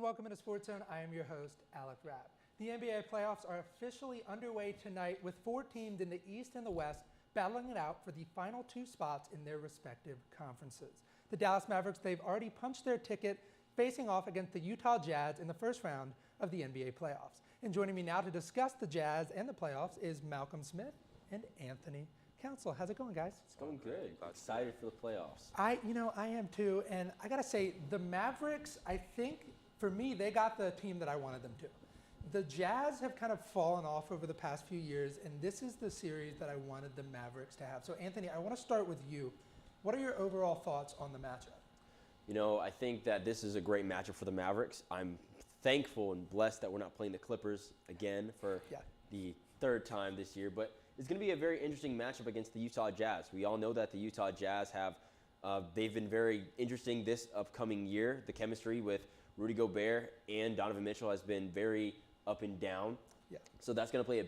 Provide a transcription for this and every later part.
welcome into Sportszone. I am your host, Alec Rapp. The NBA playoffs are officially underway tonight with 4 teams in the East and the West battling it out for the final 2 spots in their respective conferences. The Dallas Mavericks, they've already punched their ticket facing off against the Utah Jazz in the first round of the NBA playoffs. And joining me now to discuss the Jazz and the playoffs is Malcolm Smith and Anthony Council. How's it going, guys? It's going good. Excited for the playoffs. I am too, and I gotta say, the Mavericks, I think, for me, they got the team that I wanted them to. The Jazz have kind of fallen off over the past few years, and this is the series that I wanted the Mavericks to have. So, Anthony, I want to start with you. What are your overall thoughts on the matchup? You know, I think that this is a great matchup for the Mavericks. I'm thankful and blessed that we're not playing the Clippers again for the 3rd time this year, but it's going to be a very interesting matchup against the Utah Jazz. We all know that the Utah Jazz they've been very interesting this upcoming year. The chemistry with Rudy Gobert and Donovan Mitchell has been very up and down. Yeah. So that's going to play a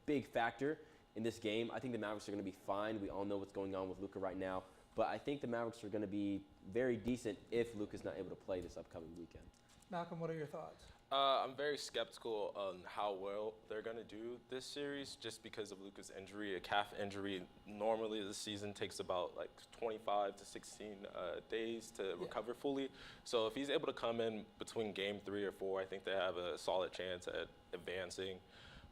big factor in this game. I think the Mavericks are going to be fine. We all know what's going on with Luka right now. But I think the Mavericks are going to be very decent if Luka's not able to play this upcoming weekend. Malcolm, what are your thoughts? I'm very skeptical on how well they're going to do this series just because of Luka's injury. A calf injury normally this season takes about like 25 to 16 days to recover fully. So if he's able to come in between game 3 or 4, I think they have a solid chance at advancing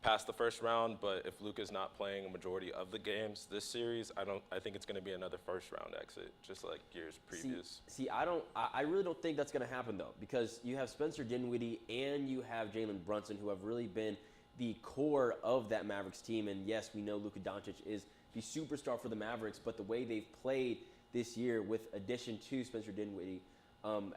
past the first round. But if Luka's not playing a majority of the games this series, I think it's going to be another first round exit, just like years previous. I really don't think that's going to happen though, because you have Spencer Dinwiddie and you have Jalen Brunson, who have really been the core of that Mavericks team. And yes, we know Luka Doncic is the superstar for the Mavericks, but the way they've played this year, with addition to Spencer Dinwiddie,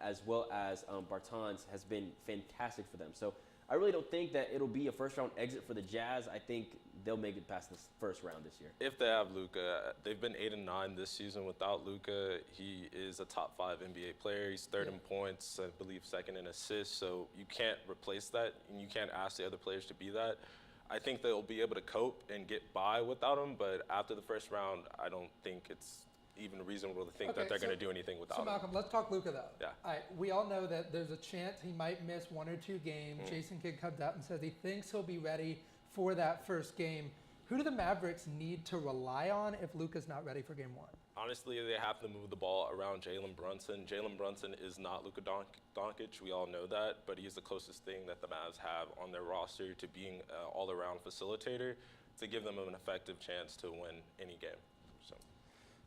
as well as Bertans, has been fantastic for them. So I really don't think that it'll be a first-round exit for the Jazz. I think they'll make it past this first round this year. If they have Luka, they've been 8-9 this season without Luka. He is a top 5 NBA player. He's 3rd in points, I believe 2nd in assists. So you can't replace that, and you can't ask the other players to be that. I think they'll be able to cope and get by without him, but after the first round, I don't think it's even reasonable to think that they're going to do anything without him. Malcolm, let's talk Luka though. Yeah. All right, we all know that there's a chance he might miss 1 or 2 games. Jason Kidd comes out and says he thinks he'll be ready for that first game. Who do the Mavericks need to rely on if Luka's not ready for game 1? Honestly, they have to move the ball around Jalen Brunson. Jalen Brunson is not Luka Doncic. We all know that, but he's the closest thing that the Mavs have on their roster to being an all-around facilitator to give them an effective chance to win any game. So.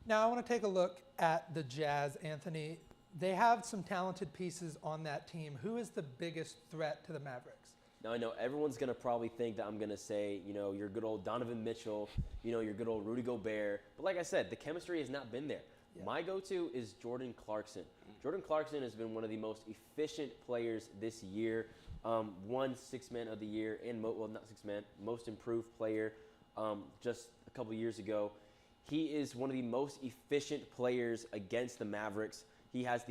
Now, I want to take a look at the Jazz, Anthony. They have some talented pieces on that team. Who is the biggest threat to the Mavericks? Now, I know everyone's going to probably think that I'm going to say, your good old Donovan Mitchell, your good old Rudy Gobert. But like I said, the chemistry has not been there. Yeah. My go-to is Jordan Clarkson. Jordan Clarkson has been one of the most efficient players this year. Won 6th Man of the Year and, not 6th Man, most improved player just a couple years ago. He is one of the most efficient players against the Mavericks. He has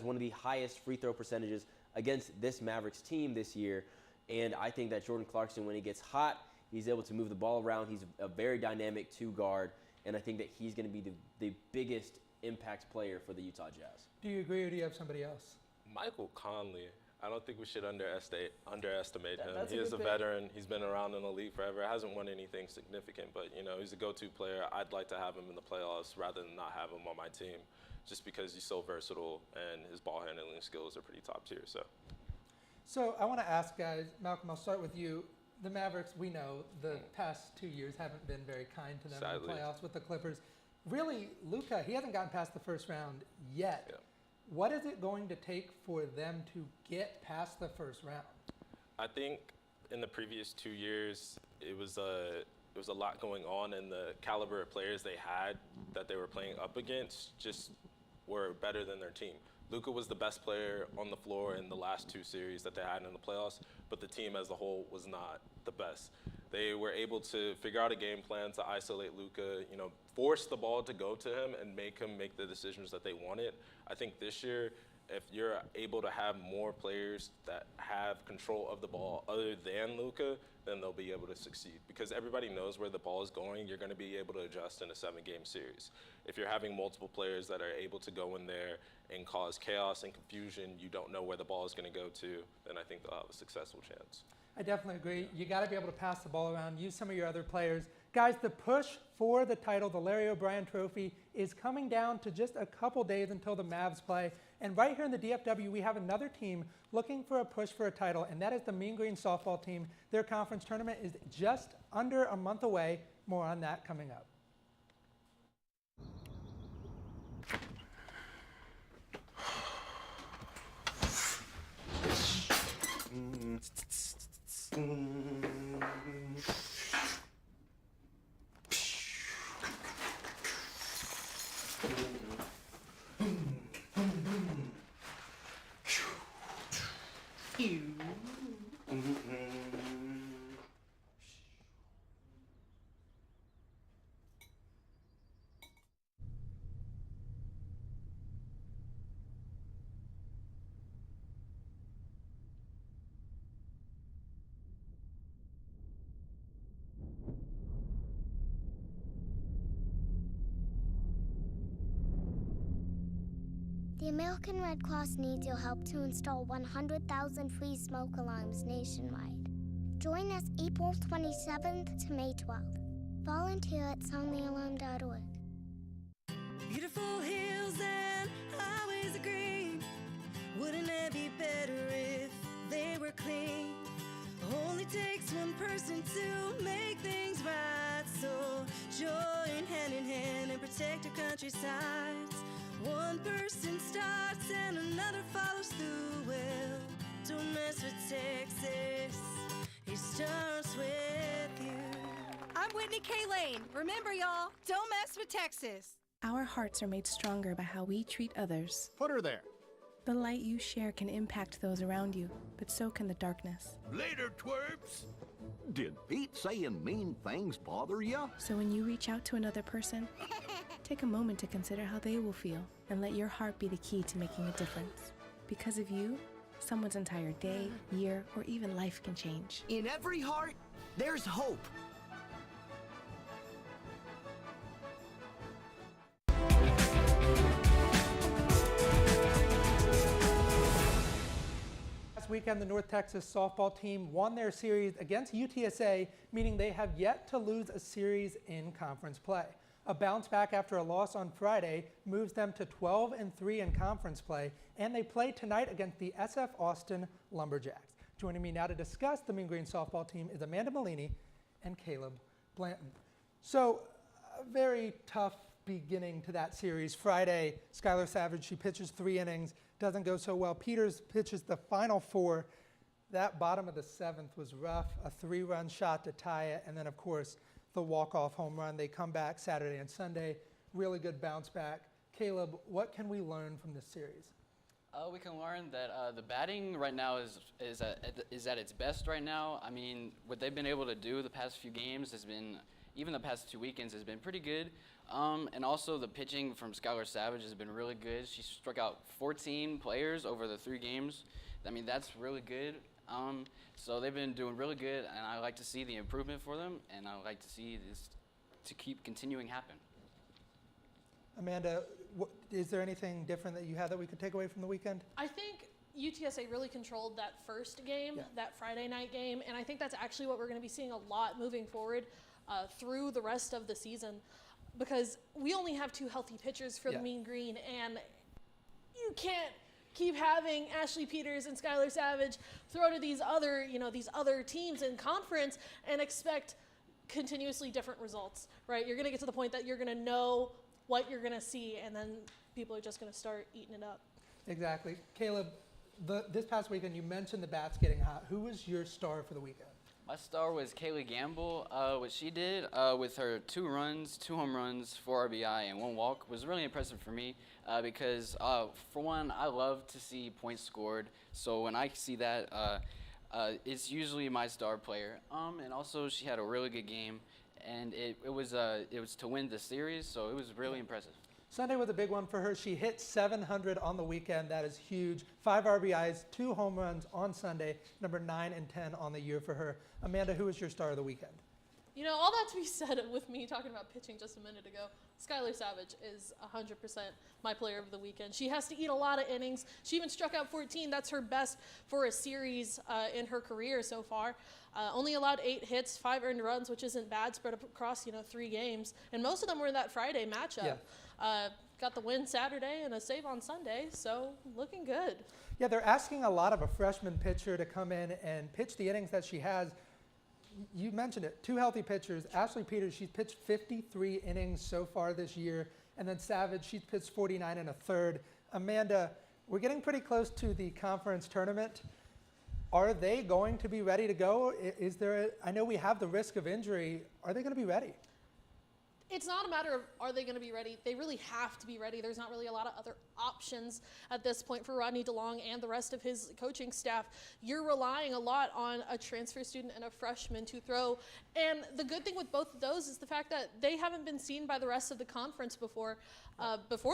one of the highest free throw percentages against this Mavericks team this year. And I think that Jordan Clarkson, when he gets hot, he's able to move the ball around. He's a very dynamic 2 guard. And I think that he's going to be the biggest impact player for the Utah Jazz. Do you agree, or do you have somebody else? Michael Conley. I don't think we should underestimate him. He is a pick. Veteran. He's been around in the league forever. Hasn't won anything significant, but he's a go-to player. I'd like to have him in the playoffs rather than not have him on my team, just because he's so versatile and his ball handling skills are pretty top tier. So I want to ask, guys, Malcolm, I'll start with you. The Mavericks, we know the past 2 years haven't been very kind to them Sadly. in the playoffs with the Clippers. Really, Luka, he hasn't gotten past the first round yet. Yeah. What is it going to take for them to get past the first round? I think in the previous 2 years, it was a lot going on, and the caliber of players they had that they were playing up against just were better than their team. Luka was the best player on the floor in the last 2 series that they had in the playoffs, but the team as a whole was not the best. They were able to figure out a game plan to isolate Luka, force the ball to go to him and make him make the decisions that they wanted. I think this year if you're able to have more players that have control of the ball other than Luka, then they'll be able to succeed. Because everybody knows where the ball is going, you're going to be able to adjust in a 7-game series. If you're having multiple players that are able to go in there and cause chaos and confusion, you don't know where the ball is going to go to, then I think they'll have a successful chance. I definitely agree. You got to be able to pass the ball around, use some of your other players. Guys, the push for the title, the Larry O'Brien Trophy, is coming down to just a couple days until the Mavs play. And right here in the DFW, we have another team looking for a push for a title, and that is the Mean Green softball team. Their conference tournament is just under a month away. More on that coming up. The American Red Cross needs your help to install 100,000 free smoke alarms nationwide. Join us April 27th to May 12th. Volunteer at soundthealarm.org. Beautiful hills and highways of green. Wouldn't it be better if they were clean? Only takes one person to make things right. So join hand in hand and protect our countrysides. One person starts and another follows through. Well, don't mess with Texas. It starts with you. I'm Whitney K. Lane. Remember, y'all, don't mess with Texas. Our hearts are made stronger by how we treat others. Put her there. The light you share can impact those around you, but so can the darkness. Later, twerps. Did Pete saying mean things bother you? So when you reach out to another person, take a moment to consider how they will feel and let your heart be the key to making a difference. Because of you, someone's entire day, year, or even life can change. In every heart, there's hope. Last weekend, the North Texas softball team won their series against UTSA, meaning they have yet to lose a series in conference play. A bounce back after a loss on Friday moves them to 12-3 in conference play, and they play tonight against the SF Austin Lumberjacks. Joining me now to discuss the Mean Green softball team is Amanda Malini and Caleb Blanton. So, a very tough beginning to that series. Friday, Skylar Savage, she pitches 3 innings, doesn't go so well. Peters pitches the final 4. That bottom of the 7th was rough, a 3-run shot to tie it, and then of course the walk-off home run. They come back Saturday and Sunday, really good bounce back. Caleb, what can we learn from this series? We can learn that the batting right now is at its best right now. I mean, what they've been able to do the past few games has been, even the past 2 weekends, has been pretty good. And also the pitching from Skylar Savage has been really good. She struck out 14 players over the 3 games. I mean, that's really good. So they've been doing really good, and I like to see the improvement for them, and I like to see this to keep continuing happen. Amanda, is there anything different that you had that we could take away from the weekend? I think UTSA really controlled that first game, that Friday night game, and I think that's actually what we're going to be seeing a lot moving forward through the rest of the season, because we only have 2 healthy pitchers for the Mean Green, and you can't keep having Ashley Peters and Skylar Savage throw to these other, these other teams in conference and expect continuously different results, right? You're going to get to the point that you're going to know what you're going to see, and then people are just going to start eating it up. Exactly. Caleb, this past weekend, you mentioned the bats getting hot. Who was your star for the weekend? My star was Kaylee Gamble. What she did with her 2 runs, 2 home runs, 4 RBI, and 1 walk was really impressive for me because, for one, I love to see points scored. So when I see that, it's usually my star player. And also, she had a really good game, and it was to win the series, so it was really impressive. Sunday was a big one for her. She hit 700 on the weekend. That is huge. 5 RBIs, 2 home runs on Sunday, number 9 and 10 on the year for her. Amanda, who was your star of the weekend? You know, all that to be said with me talking about pitching just a minute ago, Skylar Savage is 100% my player of the weekend. She has to eat a lot of innings. She even struck out 14. That's her best for a series in her career so far. Only allowed 8 hits, 5 earned runs, which isn't bad, spread across, 3 games. And most of them were in that Friday matchup. Yeah. Got the win Saturday and a save on Sunday, so looking good. Yeah, they're asking a lot of a freshman pitcher to come in and pitch the innings that she has. You mentioned it, 2 healthy pitchers. Ashley Peters, she's pitched 53 innings so far this year. And then Savage, she's pitched 49 and a third. Amanda, we're getting pretty close to the conference tournament. Are they going to be ready to go? I know we have the risk of injury. Are they going to be ready? It's not a matter of are they going to be ready. They really have to be ready. There's not really a lot of other options at this point for Rodney DeLong and the rest of his coaching staff. You're relying a lot on a transfer student and a freshman to throw. And the good thing with both of those is the fact that they haven't been seen by the rest of the conference before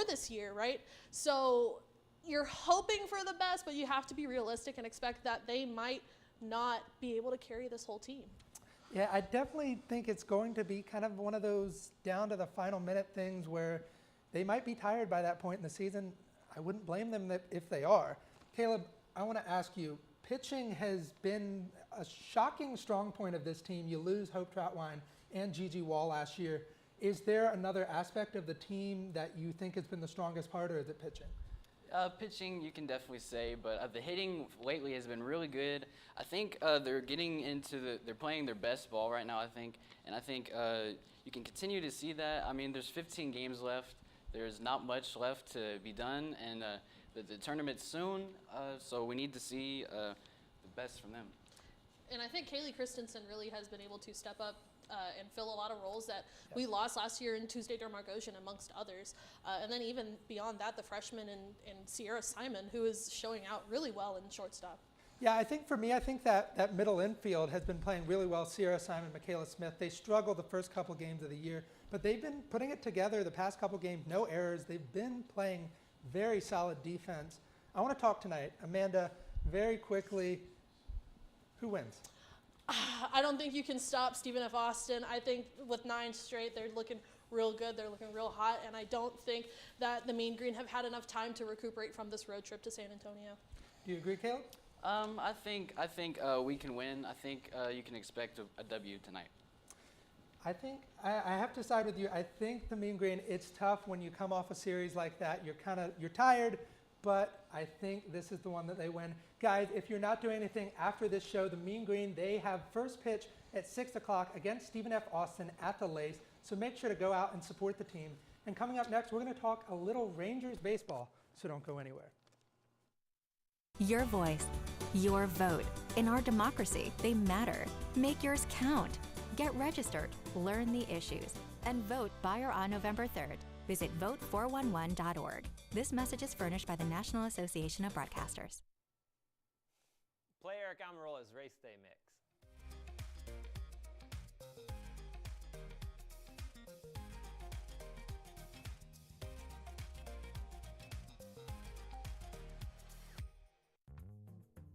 this year, right? So you're hoping for the best, but you have to be realistic and expect that they might not be able to carry this whole team. Yeah, I definitely think it's going to be kind of one of those down to the final minute things where they might be tired by that point in the season. I wouldn't blame them if they are. Caleb, I want to ask you, pitching has been a shocking strong point of this team. You lose Hope Troutwine and Gigi Wall last year. Is there another aspect of the team that you think has been the strongest part, or is it pitching? Pitching, you can definitely say, but the hitting lately has been really good. I think they're getting into they're playing their best ball right now, I think. And I think you can continue to see that. I mean, there's 15 games left. There's not much left to be done, and the tournament's soon, so we need to see the best from them. And I think Kaylee Christensen really has been able to step up and fill a lot of roles that we lost last year in Tuesday Dermargosian, amongst others. And then even beyond that, the freshman and Sierra Simon, who is showing out really well in shortstop. Yeah, I think for me, that middle infield has been playing really well. Sierra Simon, Michaela Smith, they struggled the first couple games of the year, but they've been putting it together the past couple games, no errors. They've been playing very solid defense. I want to talk tonight. Amanda, very quickly, who wins? I don't think you can stop Stephen F. Austin. I think with 9 straight, they're looking real good. They're looking real hot, and I don't think that the Mean Green have had enough time to recuperate from this road trip to San Antonio. Do you agree, Caleb? I think we can win. I think you can expect a W tonight. I think I have to side with you. I think the Mean Green, it's tough when you come off a series like that. You're tired, but I think this is the one that they win. Guys, if you're not doing anything after this show, the Mean Green, they have first pitch at 6 o'clock against Stephen F. Austin at the Lace. So make sure to go out and support the team. And coming up next, we're going to talk a little Rangers baseball, so don't go anywhere. Your voice, your vote. In our democracy, they matter. Make yours count. Get registered, learn the issues, and vote by or on November 3rd. Visit vote411.org. This message is furnished by the National Association of Broadcasters. Play Eric Amarola's Race Day Mix.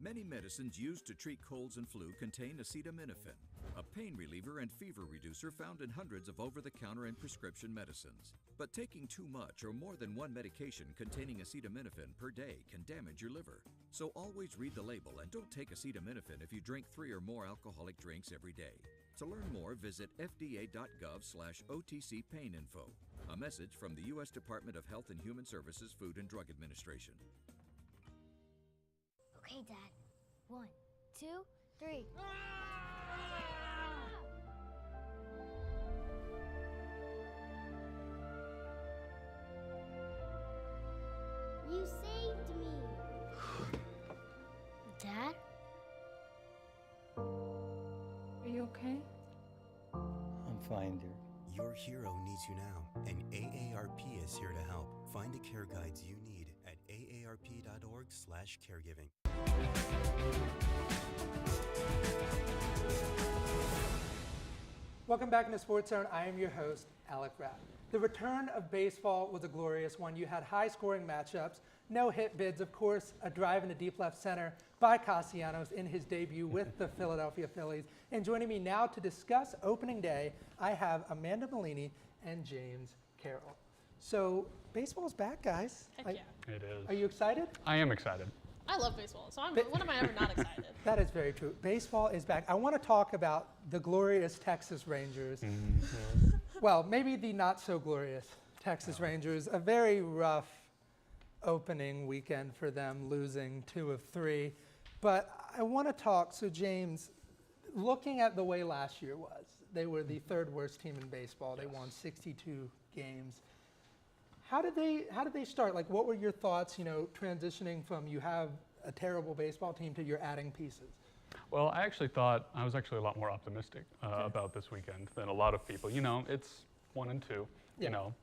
Many medicines used to treat colds and flu contain acetaminophen, a pain reliever and fever reducer found in hundreds of over-the-counter and prescription medicines. But taking too much or more than one medication containing acetaminophen per day can damage your liver. So always read the label and don't take acetaminophen if you drink 3 or more alcoholic drinks every day. To learn more, visit fda.gov/OTC pain info. A message from the U.S. Department of Health and Human Services Food and Drug Administration. Okay, Dad. 1, 2, 3. You saved me. Dad? Are you okay? I'm fine, dear. Your hero needs you now, and AARP is here to help. Find the care guides you need at aarp.org/caregiving. Welcome back into Sports Zone. I am your host, Alec Rapp. The return of baseball was a glorious one. You had high-scoring matchups, no hit bids, of course, a drive into deep left center by Castellanos in his debut with the Philadelphia Phillies. And joining me now to discuss opening day, I have Amanda Malini and James Carroll. So baseball's back, guys. Heck yeah. It is. Are you excited? I am excited. I love baseball, so when am I ever not excited? That is very true. Baseball is back. I want to talk about the glorious Texas Rangers. Well, maybe the not so glorious Texas Rangers. A very rough opening weekend for them, losing 2 of 3. But I want to talk, so James, looking at the way last year was, they were the 3rd worst team in baseball. They won 62 games. How did they start? Like, what were your thoughts, transitioning from you have a terrible baseball team to you're adding pieces? Well, I was actually a lot more optimistic about this weekend than a lot of people. It's 1 and 2,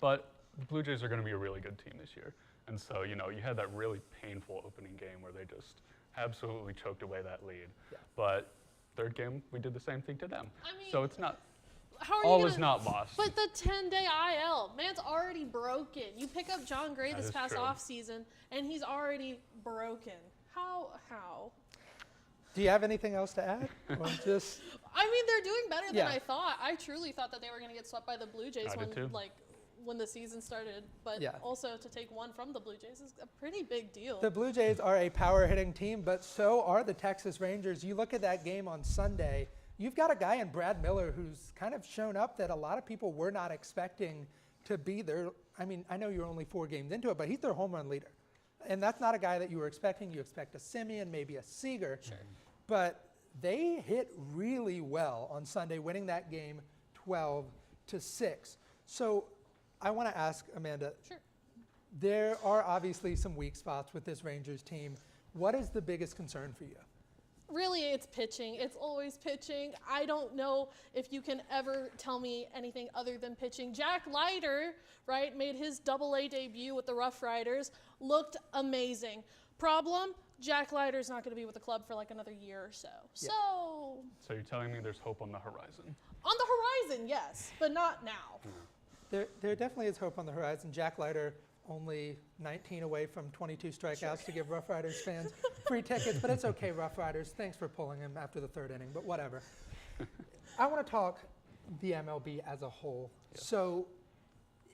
but the Blue Jays are going to be a really good team this year. And so, you had that really painful opening game where they just absolutely choked away that lead. Yeah. But 3rd game, we did the same thing to them. So it's not, all is not lost. But the 10-day IL, man's already broken. You pick up John Gray this past offseason, and he's already broken. How? Do you have anything else to add? Or just they're doing better than I thought. I truly thought that they were going to get swept by the Blue Jays when the season started. But also to take 1 from the Blue Jays is a pretty big deal. The Blue Jays are a power hitting team, but so are the Texas Rangers. You look at that game on Sunday, you've got a guy in Brad Miller who's kind of shown up that a lot of people were not expecting to be there. I know you're only 4 games into it, but he's their home run leader. And that's not a guy that you were expecting. You expect a Simeon, maybe a Seager. Sure. But they hit really well on Sunday, winning that game 12-6. So I want to ask Amanda. Sure. There are obviously some weak spots with this Rangers team. What is the biggest concern for you? Really, it's pitching. It's always pitching. I don't know if you can ever tell me anything other than pitching. Jack Leiter, right, made his AA debut with the Rough Riders, looked amazing. Problem, Jack Leiter's not going to be with the club for like another year or so. Yeah. So you're telling me there's hope on the horizon? On the horizon, yes, but not now. There definitely is hope on the horizon. Jack Leiter only 19 away from 22 strikeouts to give Rough Riders fans free tickets, but it's okay, Rough Riders. Thanks for pulling him after the 3rd inning, but whatever. I want to talk the MLB as a whole. Yeah. So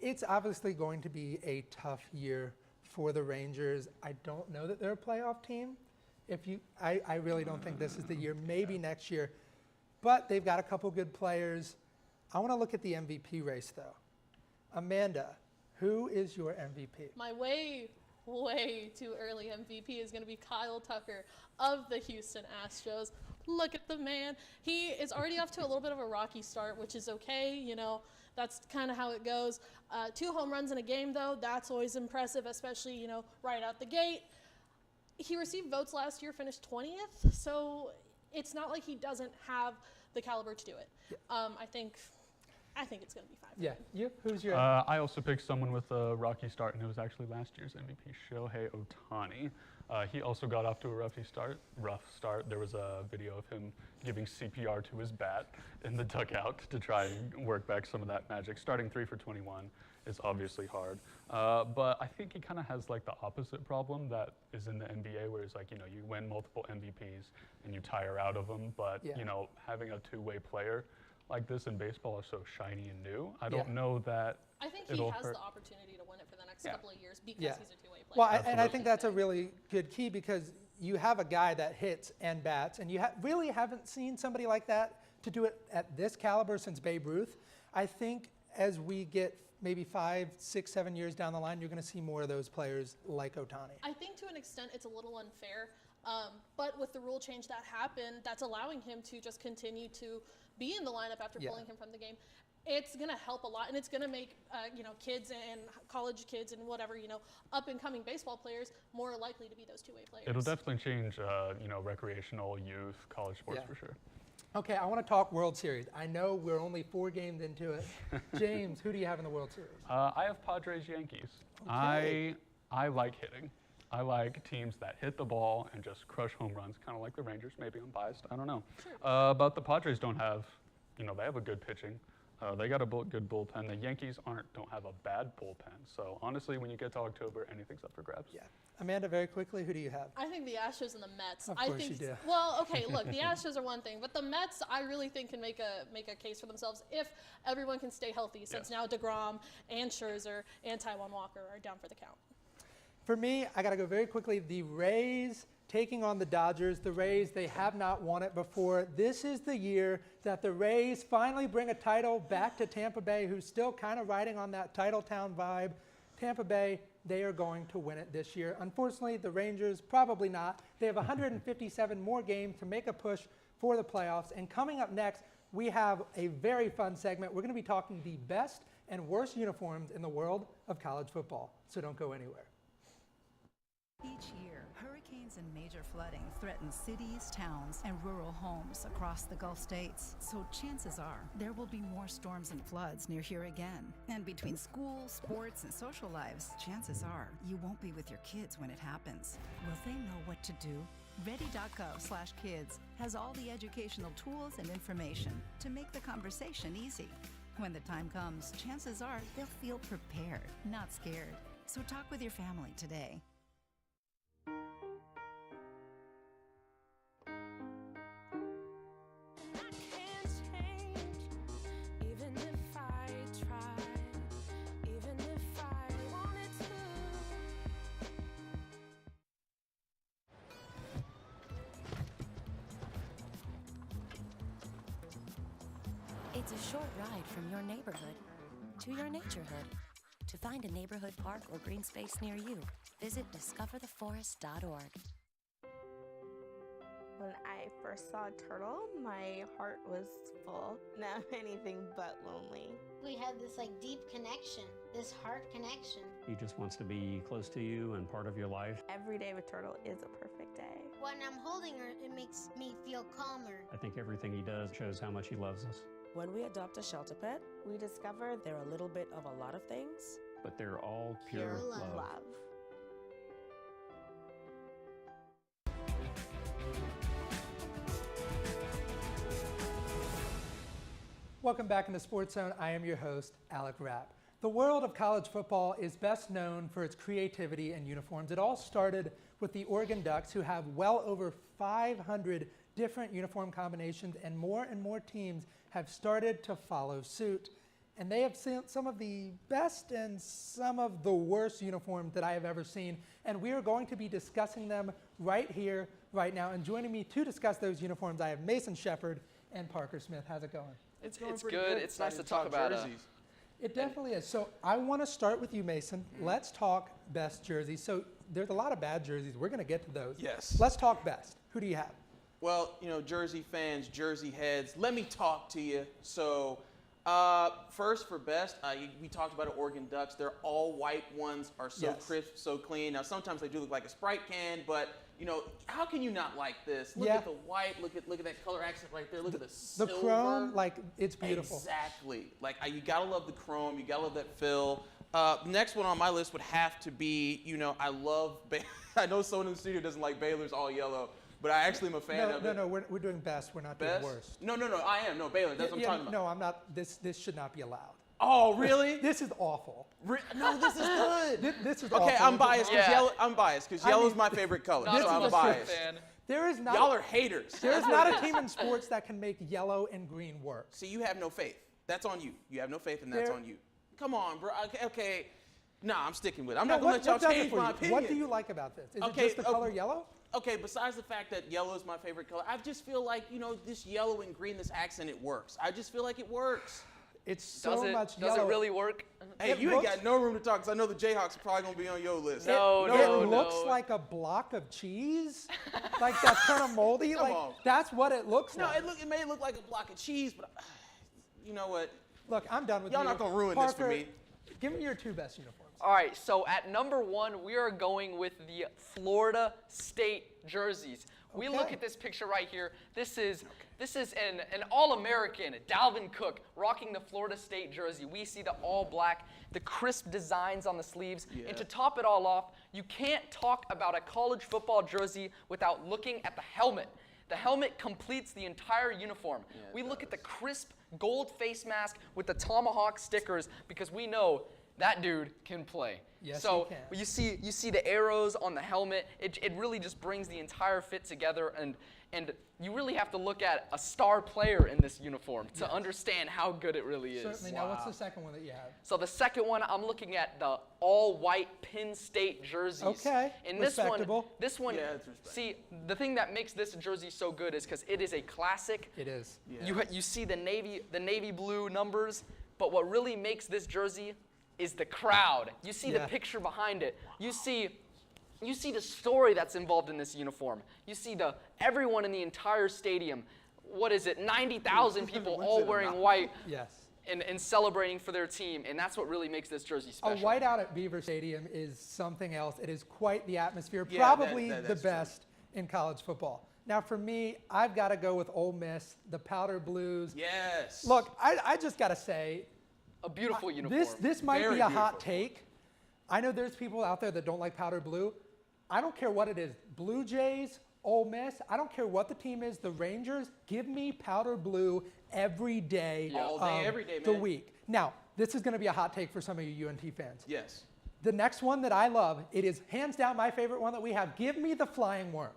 it's obviously going to be a tough year for the Rangers. I don't know that they're a playoff team. I really don't think this is the year, maybe next year, but they've got a couple good players. I want to look at the MVP race, though. Amanda, who is your MVP? My way too early MVP is going to be Kyle Tucker of the Houston Astros. Look at the man. He is already off to a little bit of a rocky start, which is okay. That's kind of how it goes. 2 home runs in a game, though, that's always impressive, especially, right out the gate. He received votes last year, finished 20th, so it's not like he doesn't have the caliber to do it. Yeah. I think it's going to be fine. Yeah. You? Who's your? I also picked someone with a rocky start, and it was actually last year's MVP, Shohei Ohtani. He also got off to a rough start. There was a video of him giving CPR to his bat in the dugout to try and work back some of that magic. Starting 3 for 21 is obviously hard. But I think he kind of has like the opposite problem that is in the NBA, where it's like, you win multiple MVPs and you tire out of them. But, having a 2-way player like this in baseball is so shiny and new. I don't know that I think he has the opportunity to win it for the next couple of years because he's a 2-way player. Well, and I think that's a really good key because you have a guy that hits and bats, and you really haven't seen somebody like that to do it at this caliber since Babe Ruth. I think as we get maybe 5, 6, 7 years down the line, you're going to see more of those players like Ohtani. I think to an extent it's a little unfair, but with the rule change that happened, that's allowing him to just continue to be in the lineup after pulling him from the game. It's going to help a lot, and it's going to make kids and college kids and whatever, up-and-coming baseball players more likely to be those 2-way players. It'll definitely change, recreational, youth, college sports for sure. Okay, I want to talk World Series. I know we're only 4 games into it. James, who do you have in the World Series? I have Padres-Yankees. Okay. I like hitting. I like teams that hit the ball and just crush home runs, kind of like the Rangers. Maybe I'm biased. I don't know. Sure. But the Padres don't have, they have a good pitching. They got a good bullpen. The Yankees don't have a bad bullpen. So honestly, when you get to October, anything's up for grabs. Yeah. Amanda, very quickly, who do you have? I think the Astros and the Mets. Of I course think, you do. Well, okay, look, the Astros are one thing, but the Mets, I really think can make a case for themselves if everyone can stay healthy. Since now DeGrom and Scherzer and Taijuan Walker are down for the count. For me, I got to go very quickly. The Rays taking on the Dodgers. The Rays, they have not won it before. This is the year that the Rays finally bring a title back to Tampa Bay, who's still kind of riding on that title town vibe. Tampa Bay, they are going to win it this year. Unfortunately, the Rangers, probably not. They have 157 more games to make a push for the playoffs. And coming up next, we have a very fun segment. We're going to be talking the best and worst uniforms in the world of college football. So don't go anywhere. Each year, hurricanes and major flooding threaten cities, towns, and rural homes across the Gulf states. So chances are there will be more storms and floods near here again. And between school, sports, and social lives, chances are you won't be with your kids when it happens. Will they know what to do? Ready.gov/kids has all the educational tools and information to make the conversation easy. When the time comes, chances are they'll feel prepared, not scared. So talk with your family today. It's a short ride from your neighborhood to your naturehood. To find a neighborhood park or green space near you, visit discovertheforest.org. When I first saw a turtle, my heart was full. Now I'm anything but lonely. We had this deep connection, this heart connection. He just wants to be close to you and part of your life. Every day with Turtle is a perfect day. When I'm holding her, it makes me feel calmer. I think everything he does shows how much he loves us. When we adopt a shelter pet, we discover they're a little bit of a lot of things, but they're all pure love. Welcome back into Sports Zone. I am your host, Alec Rapp. The world of college football is best known for its creativity and uniforms. It all started with the Oregon Ducks, who have well over 500 different uniform combinations, and more teams have started to follow suit. And they have seen some of the best and some of the worst uniforms that I have ever seen. And we are going to be discussing them right here, right now. And joining me to discuss those uniforms, I have Mason Shepard and Parker Smith. How's it going? It's good. It's nice to talk about jerseys. It definitely is. So I want to start with you, Mason. Let's talk best jerseys. So there's a lot of bad jerseys. We're going to get to those. Yes. Let's talk best. Who do you have? Well, Jersey fans, Jersey heads, let me talk to you. So first for best, we talked about the Oregon Ducks. Their all-white ones are so crisp, so clean. Now, sometimes they do look like a Sprite can, but, how can you not like this? Look at the white. Look at that color accent right there. Look at the silver. The chrome, it's beautiful. Exactly. You got to love the chrome. You got to love that fill. Next one on my list would have to be, I love I know someone in the studio doesn't like Baylor's all yellow. But I actually am a fan of it. No, we're doing best. We're not doing worst. No, I am. No, Baylor. That's what I'm talking about. No, I'm not. This should not be allowed. Oh, really? This is awful. No, this is good. This is awful. Okay, I'm biased because yellow. I'm biased because yellow is my favorite color, so I'm biased. There is not. Y'all are haters. There is not a team in sports that can make yellow and green work. See, you have no faith. That's on you. You have no faith, and that's on you. Come on, bro. Okay. Nah, I'm sticking with it. I'm not going to let y'all change my opinion. What do you like about this? Is it just the color yellow? Okay, besides the fact that yellow is my favorite color, I just feel like, this yellow and green, this accent, it works. I just feel like it works. It's so much yellow. Does it really work? Hey, you ain't got no room to talk because I know the Jayhawks are probably going to be on your list. It looks like a block of cheese. That's kind of moldy. That's what it looks like. No, it may look like a block of cheese, but you know what? Look, I'm done with y'all not going to ruin this for me. Give me your two best uniforms. All right, so at number 1, we are going with the Florida State jerseys. We look at this picture right here. This is an All-American, Dalvin Cook, rocking the Florida State jersey. We see the all black, the crisp designs on the sleeves. Yeah. And to top it all off, you can't talk about a college football jersey without looking at the helmet. The helmet completes the entire uniform. We look at the crisp gold face mask with the tomahawk stickers because we know that dude can play. Yes, so he can. you see the arrows on the helmet. It really just brings the entire fit together, and you really have to look at a star player in this uniform to understand how good it really is. Certainly. Now, what's the second one that you have? So the second one, I'm looking at the all-white Penn State jerseys. Okay, And respectable. this one, see, the thing that makes this jersey so good is because it is a classic. It is. Yeah. You see the navy blue numbers, but what really makes this jersey is the crowd. You see the picture behind it. You see the story that's involved in this uniform. You see everyone in the entire stadium. What is it? 90,000 people all wearing white. Yes. And celebrating for their team, and that's what really makes this jersey special. A whiteout at Beaver Stadium is something else. It is quite the atmosphere, Yeah, probably the best in college football. Now, for me, I've got to go with Ole Miss, the powder blues. Yes. Look, I just got to say, a beautiful uniform. This might Very be a hot beautiful. take. I know there's people out there that don't like powder blue. I don't care what it is. Blue Jays, Ole Miss, I don't care what the team is. The Rangers, give me powder blue every day, All day, every day, the man. week. Now, this is going to be a hot take for some of you UNT fans. Yes. The next one that I love, it is hands down my favorite one that we have. Give me the flying worm,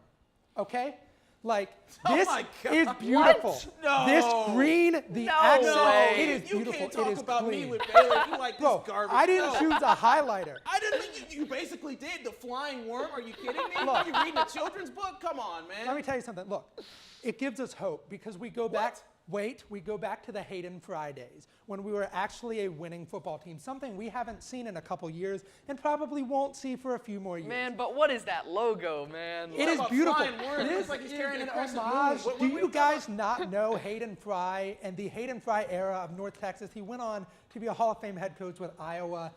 okay? Like, this my God. is beautiful. What? No. This green, the No accent, way. it is beautiful. You can't talk it is about clean. me with Baylor. You like this Bro, garbage. I didn't No. choose a highlighter. I didn't think you basically did. The flying worm? Are you kidding me? Look. Are you reading a children's book? Come on, man. Let me tell you something. Look, it gives us hope because we go back. We go back to the Hayden Fry days when we were actually a winning football team, something we haven't seen in a couple years and probably won't see for a few more years. Man, but what is that logo, man? It is beautiful. Worm. It This looks like he's is carrying an a crescent homage. moon. Do you guys not know Hayden Fry and the Hayden Fry era of North Texas? He went on to be a Hall of Fame head coach with Iowa.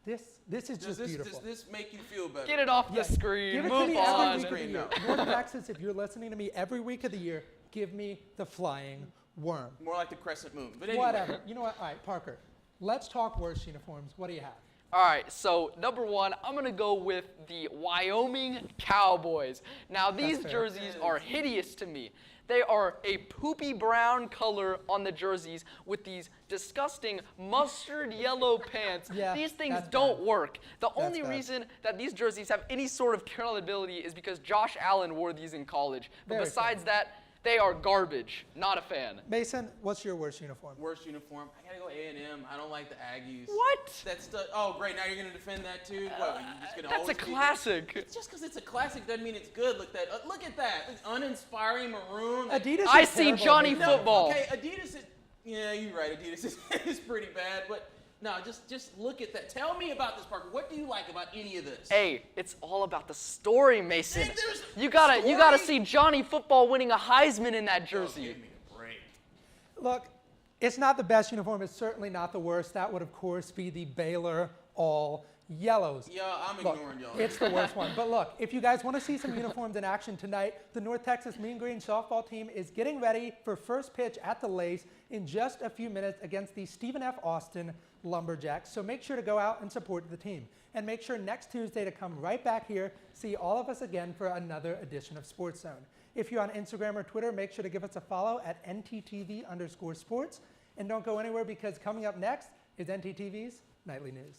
This is just beautiful. Does this make you feel better? Get it off the screen. Give it Move to me on. every week of the year. North Texas, if you're listening to me every week of the year, give me the flying worm. More like the crescent moon. But anyway. Whatever. You know what? All right, Parker, let's talk worst uniforms. What do you have? All right, so number one, I'm going to go with the Wyoming Cowboys. Now, these fair. jerseys are hideous to me. They are a poopy brown color on the jerseys with these disgusting mustard yellow pants. Yeah, these things that's don't bad. work. The That's only bad. reason that these jerseys have any sort of credibility is because Josh Allen wore these in college. But Very besides that, they are garbage. Not a fan. Mason, what's your worst uniform? Worst uniform. I gotta go A&M. I don't like the Aggies. What? That's the. Oh, great. Now you're gonna defend that too. What? You just gonna That's a always be- classic. Just because it's a classic doesn't mean it's good. Look at that. It's uninspiring maroon. Adidas is I see terrible. Johnny No, Football. Okay, Adidas is. Yeah, you're right. Adidas is pretty bad, but. No, just look at that. Tell me about this, Parker. What do you like about any of this? Hey, it's all about the story, Mason. There's You gotta story? see Johnny Football winning a Heisman in that jersey. Give me a break. Look, it's not the best uniform. It's certainly not the worst. That would, of course, be the Baylor all yellows. Yeah, I'm Look, ignoring y'all. it's the worst one. But look, if you guys want to see some uniforms in action tonight, the North Texas Mean Green softball team is getting ready for first pitch at the Lace in just a few minutes against the Stephen F. Austin Lumberjacks. So make sure to go out and support the team. And make sure next Tuesday to come right back here, see all of us again for another edition of Sports Zone. If you're on Instagram or Twitter, make sure to give us a follow at NTTV_sports. And don't go anywhere because coming up next is NTTV's Nightly News.